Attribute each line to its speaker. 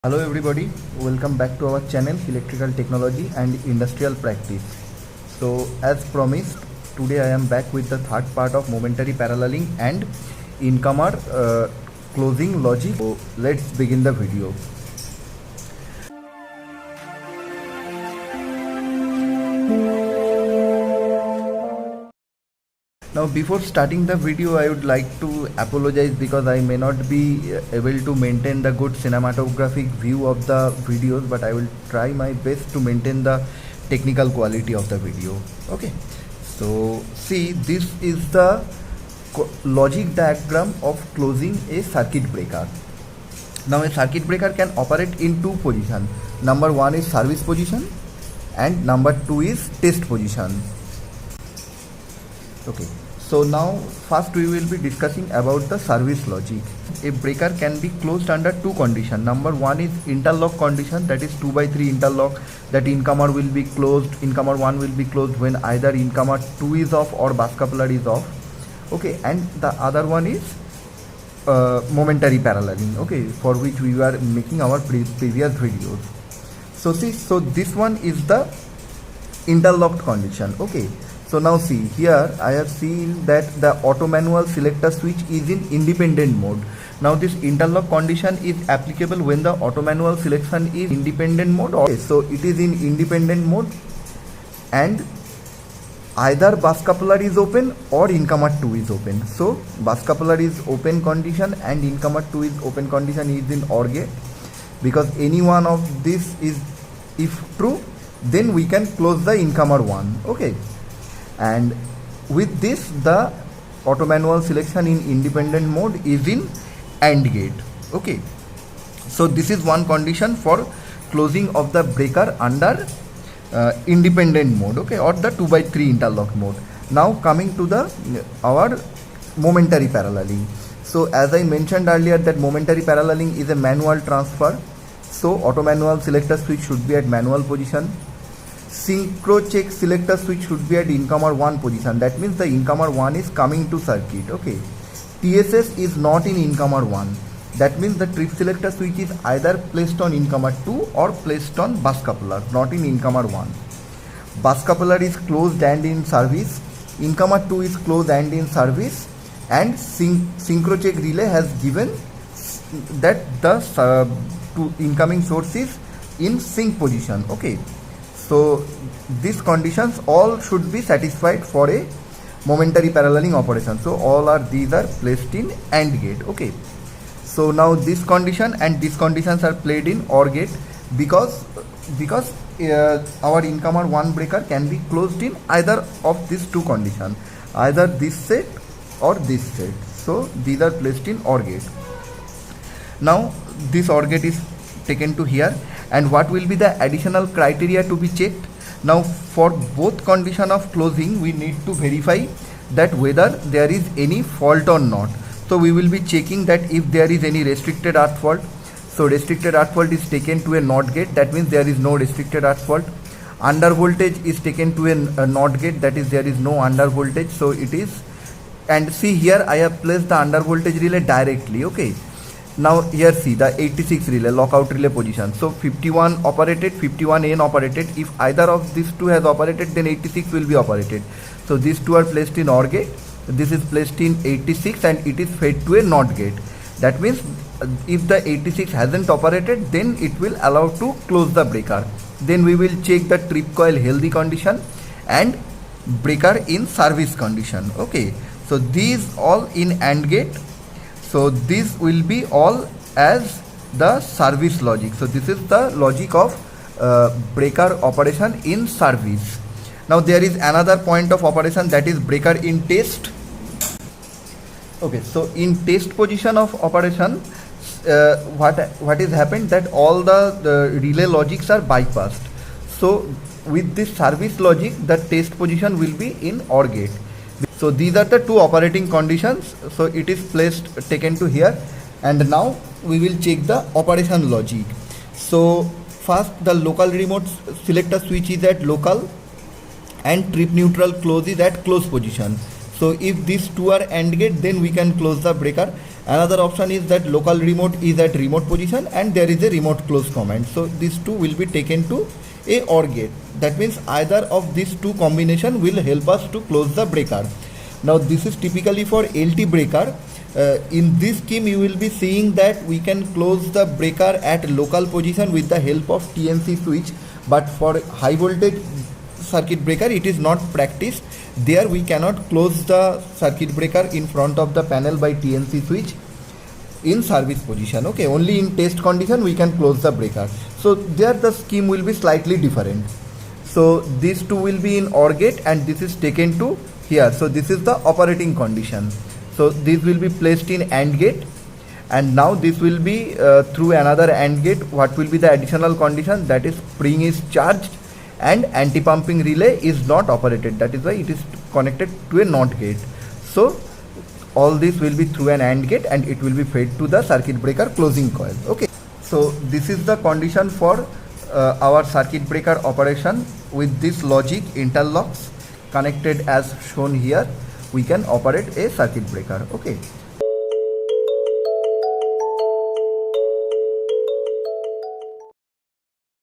Speaker 1: Hello everybody, welcome back to our channel Electrical Technology and Industrial Practice. So as promised, today I am back with the third part of momentary paralleling and incomer closing logic. So let's begin the video. Now before starting the video, I would like to apologize because I may not be able to maintain the good cinematographic view of the videos, but I will try my best to maintain the technical quality of the video. Okay, so see, this is the logic diagram of closing a circuit breaker. Now a circuit breaker can operate in two positions. Number one is service position and number two is test position. Okay, so now first we will be discussing about the service logic. A breaker can be closed under two conditions. Number one is interlock condition, that is 2/3 interlock, that incomer will be closed, incomer 1 will be closed when either incomer 2 is off or bus coupler is off. Okay, and the other one is momentary paralleling, okay, for which we were making our previous videos. So see, so this one is the interlocked condition. Okay, so now see, here I have seen that the auto manual selector switch is in independent mode. Now this interlock condition is applicable when the auto manual selection is independent mode. Okay, so it is in independent mode and either bus coupler is open or incomer 2 is open. So bus coupler is open condition and incomer 2 is open condition is in OR gate, because any one of this is, if true, then we can close the incomer 1. Okay, and with this the auto manual selection in independent mode is in AND gate. Okay, so this is one condition for closing of the breaker under independent mode, okay, or the 2/3 interlock mode. Now coming to the our momentary paralleling. So as I mentioned earlier that momentary paralleling is a manual transfer, so auto manual selector switch should be at manual position. Synchro check selector switch should be at incomer 1 position. That means the incomer 1 is coming to circuit. Okay, TSS is not in incomer 1. That means the trip selector switch is either placed on incomer 2 or placed on bus coupler, not in incomer 1. Bus coupler is closed and in service. Incomer 2 is closed and in service, and synchro check relay has given that the two incoming source is in sync position. Okay, so these conditions all should be satisfied for a momentary paralleling operation. So these are placed in AND gate. Okay, so now this condition and these conditions are played in OR gate because our incomer 1 breaker can be closed in either of these two conditions, either this set or this set. So these are placed in OR gate. Now this OR gate is taken to here, and what will be the additional criteria to be checked? Now for both condition of closing we need to verify that whether there is any fault or not. So we will be checking that if there is any restricted earth fault. So restricted earth fault is taken to a NOT gate, that means there is no restricted earth fault. Under voltage is taken to a NOT gate, that is there is no under voltage. So it is, and see here I have placed the under voltage relay directly. Okay, now here see the 86 relay, lockout relay position. So 51 operated, 51N operated. If either of these two has operated, then 86 will be operated. So these two are placed in OR gate. This is placed in 86 and it is fed to a NOT gate. That means if the 86 hasn't operated, then it will allow to close the breaker. Then we will check the trip coil healthy condition and breaker in service condition. Okay, so these all in AND gate. So this will be all as the service logic. So this is the logic of breaker operation in service. Now there is another point of operation, that is breaker in test. Okay, so in test position of operation, what is happened, that all the relay logics are bypassed. So with this service logic, the test position will be in OR gate. So these are the two operating conditions. So it is placed, taken to here, and now we will check the operation logic. So first the local remote selector switch is at local and trip neutral close is at close position. So if these two are AND gate, then we can close the breaker, Another option is that local remote is at remote position and there is a remote close command. So these two will be taken to a OR gate. That means either of these two combination will help us to close the breaker. Now this is typically for LT breaker. In this scheme you will be seeing that we can close the breaker at local position with the help of TNC switch, but for high voltage circuit breaker it is not practiced. There we cannot close the circuit breaker in front of the panel by TNC switch in service position. Okay, only in test condition we can close the breaker. So there the scheme will be slightly different. So these two will be in OR gate and this is taken to here. So this is the operating condition. So this will be placed in AND gate, and now this will be through another AND gate. What will be the additional condition? That is spring is charged and anti-pumping relay is not operated. That is why it is connected to a NOT gate. So all this will be through an AND gate and it will be fed to the circuit breaker closing coil. Okay. So this is the condition for our circuit breaker operation. With this logic interlocks connected as shown here, we can operate a circuit breaker. Okay.